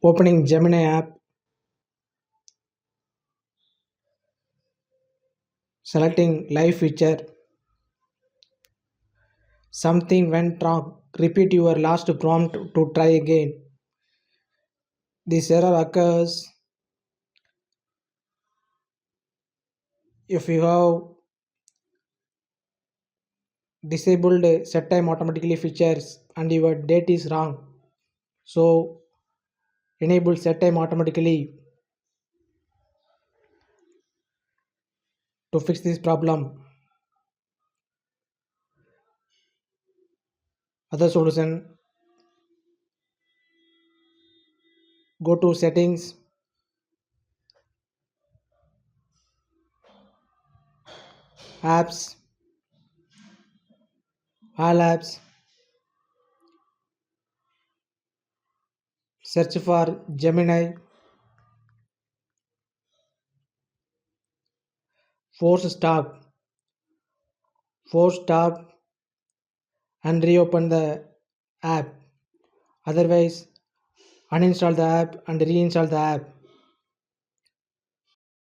Opening Gemini app, selecting live feature. Something went wrong. Repeat your last prompt to try again. This error occurs if you have disabled set time automatically features and your date is wrong. So enable set time automatically to fix this problem. Other solution, go to settings, apps, all apps, search for Gemini, force stop, force stop and reopen the app. Otherwise, uninstall the app and reinstall the app.